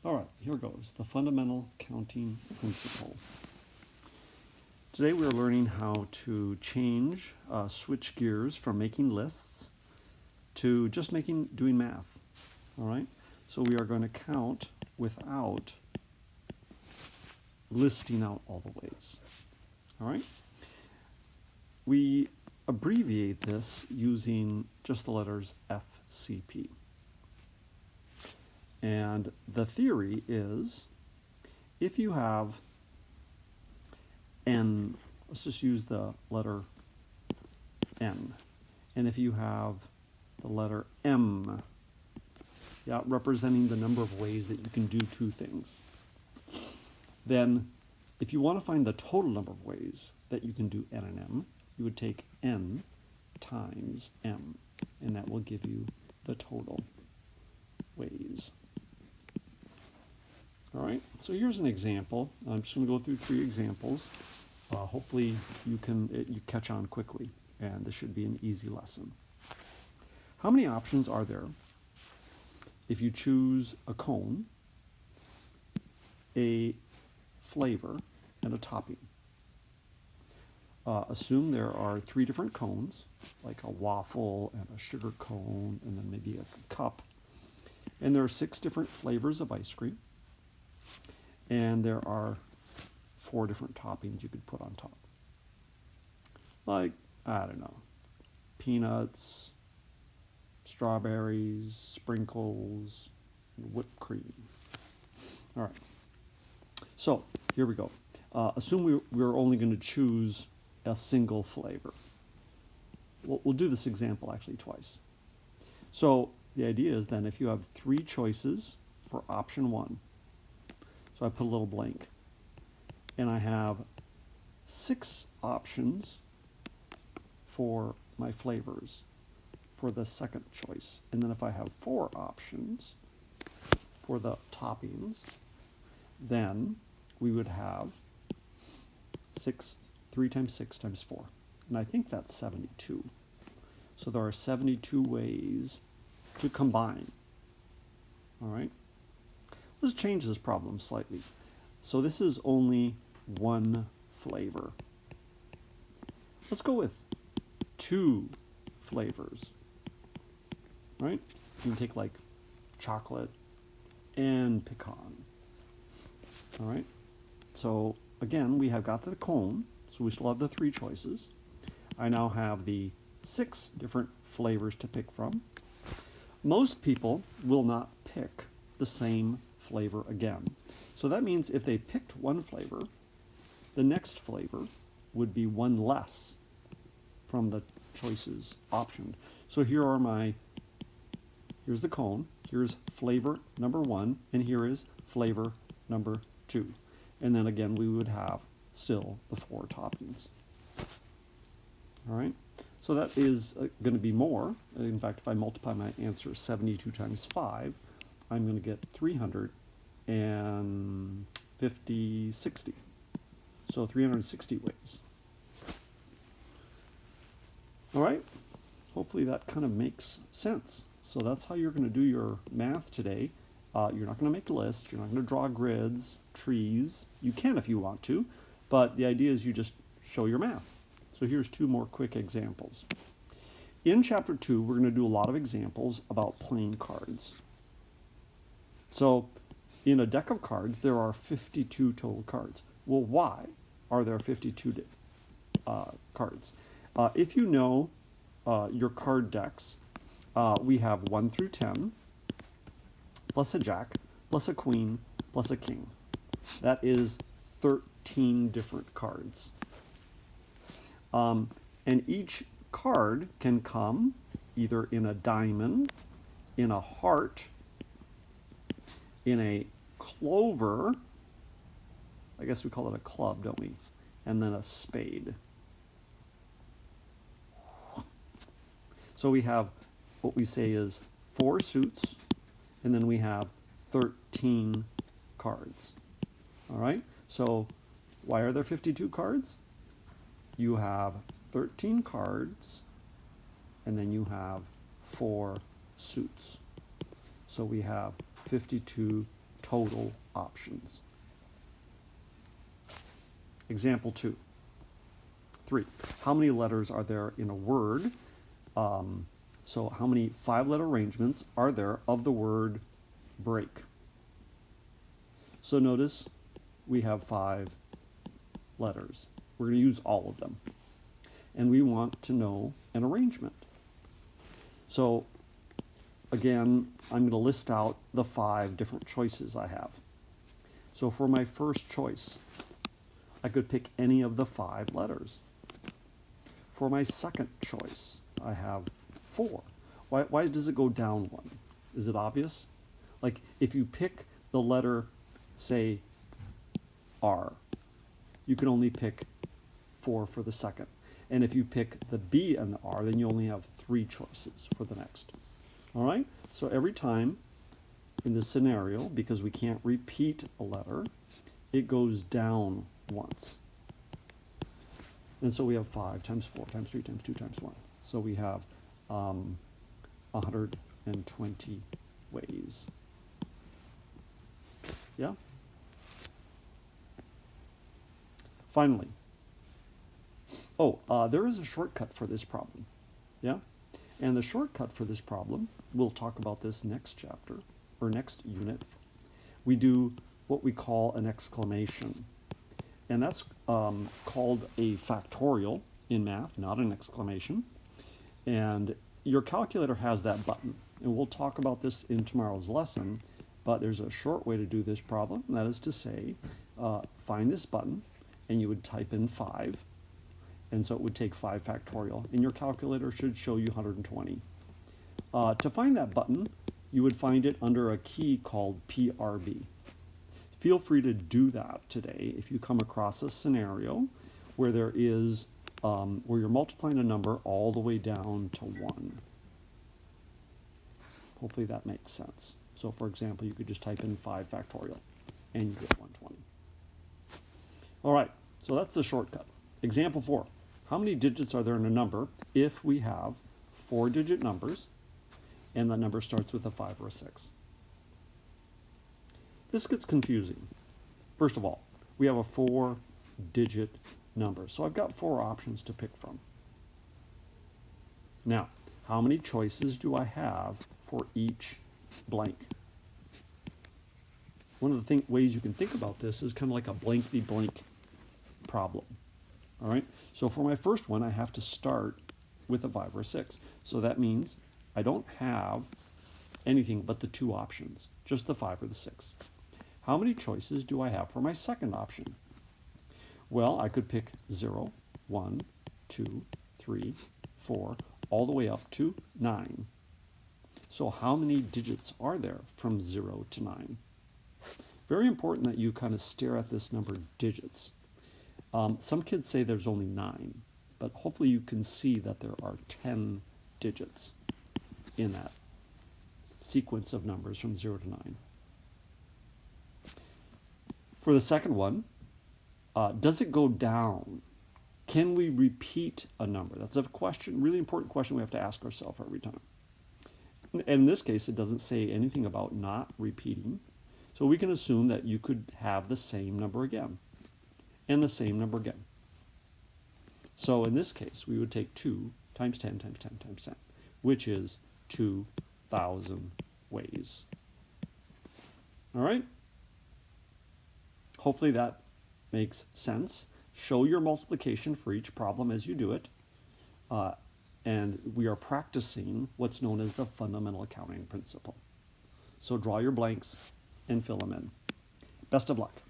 All right, here goes, the fundamental counting principle. Today we are learning how to switch gears from making lists to just doing math. All right, so we are going to count without listing out all the ways. All right, we abbreviate this using just the letters FCP. And the theory is, if you have n, let's just use the letter n, and if you have the letter m, representing the number of ways that you can do two things, then if you want to find the total number of ways that you can do n and m, you would take n times m, and that will give you the total ways. All right, so here's an example. I'm just going to go through 3 examples. Hopefully you catch on quickly, and this should be an easy lesson. How many options are there if you choose a cone, a flavor, and a topping? Assume there are 3 different cones, like a waffle and a sugar cone, and then maybe a cup. And there are 6 different flavors of ice cream. And there are 4 different toppings you could put on top. Like, I don't know, peanuts, strawberries, sprinkles, and whipped cream. All right. So, here we go. Assume we're only going to choose a single flavor. We'll do this example actually twice. So, the idea is then if you have 3 choices for option 1, so I put a little blank, and I have 6 options for my flavors for the second choice. And then if I have 4 options for the toppings, then we would have 3 times 6 times 4. And I think that's 72. So there are 72 ways to combine. All right? Let's change this problem slightly. So this is only 1 flavor. Let's go with 2 flavors. Right? You can take like chocolate and pecan. All right? So again, we have got the cone, so we still have the 3 choices. I now have the 6 different flavors to pick from. Most people will not pick the same flavor again. So that means if they picked 1 flavor, the next flavor would be 1 less from the choices optioned. So here's the cone, here's flavor number 1, and here is flavor number 2. And then again, we would have still the 4 toppings. All right, so that is going to be more. In fact, if I multiply my answer 72 times 5, I'm going to get 360. So 360 ways. All right, hopefully that kind of makes sense. So that's how you're going to do your math today. You're not going to make lists. You're not going to draw grids, trees. You can if you want to, but the idea is you just show your math. So here's 2 more quick examples. In chapter 2, we're going to do a lot of examples about playing cards. So in a deck of cards, there are 52 total cards. Well, why are there 52 cards? If you know your card decks, we have 1 through 10, plus a jack, plus a queen, plus a king. That is 13 different cards. And each card can come either in a diamond, in a heart, in a clover, I guess we call it a club, don't we? And then a spade. So we have what we say is 4 suits, and then we have 13 cards. All right? So why are there 52 cards? You have 13 cards, and then you have 4 suits. So we have 52 total options. Example 2. 3. How many letters are there in a word? So how many 5-letter arrangements are there of the word break? So notice we have 5 letters. We're going to use all of them. And we want to know an arrangement. So again, I'm going to list out the 5 different choices I have. So for my first choice, I could pick any of the 5 letters. For my second choice, I have 4. Why does it go down 1? Is it obvious? Like if you pick the letter, say, R, you can only pick 4 for the second. And if you pick the B and the R, then you only have 3 choices for the next. All right? So every time in this scenario, because we can't repeat a letter, it goes down once. And so we have 5 times 4 times 3 times 2 times 1. So we have 120 ways. Yeah? Finally, there is a shortcut for this problem. Yeah? And the shortcut for this problem, we'll talk about this next chapter, or next unit. We do what we call an exclamation. And that's called a factorial in math, not an exclamation. And your calculator has that button. And we'll talk about this in tomorrow's lesson, but there's a short way to do this problem. And that is to say, find this button, and you would type in 5. And so it would take 5 factorial. And your calculator should show you 120. To find that button, you would find it under a key called PRB. Feel free to do that today if you come across a scenario where there is, where you're multiplying a number all the way down to 1. Hopefully that makes sense. So for example, you could just type in 5 factorial and you get 120. All right, so that's the shortcut. Example 4. How many digits are there in a number if we have 4-digit numbers and the number starts with a 5 or a 6? This gets confusing. First of all, we have a 4-digit number. So I've got 4 options to pick from. Now, how many choices do I have for each blank? One of the ways you can think about this is kind of like a blankety blank problem. All right, so for my first one, I have to start with a 5 or a 6. So that means I don't have anything but the 2 options, just the 5 or the 6. How many choices do I have for my second option? Well, I could pick 0, 1, 2, 3, 4, all the way up to 9. So how many digits are there from 0 to 9? Very important that you kind of stare at this number of digits. Some kids say there's only 9, but hopefully you can see that there are 10 digits in that sequence of numbers from 0 to 9. For the second one, does it go down? Can we repeat a number? That's a question, really important question we have to ask ourselves every time. And in this case, it doesn't say anything about not repeating. So we can assume that you could have the same number again and the same number again. So in this case, we would take 2 times 10 times 10 times 10, which is 2,000 ways. All right? Hopefully that makes sense. Show your multiplication for each problem as you do it. And we are practicing what's known as the fundamental accounting principle. So draw your blanks and fill them in. Best of luck.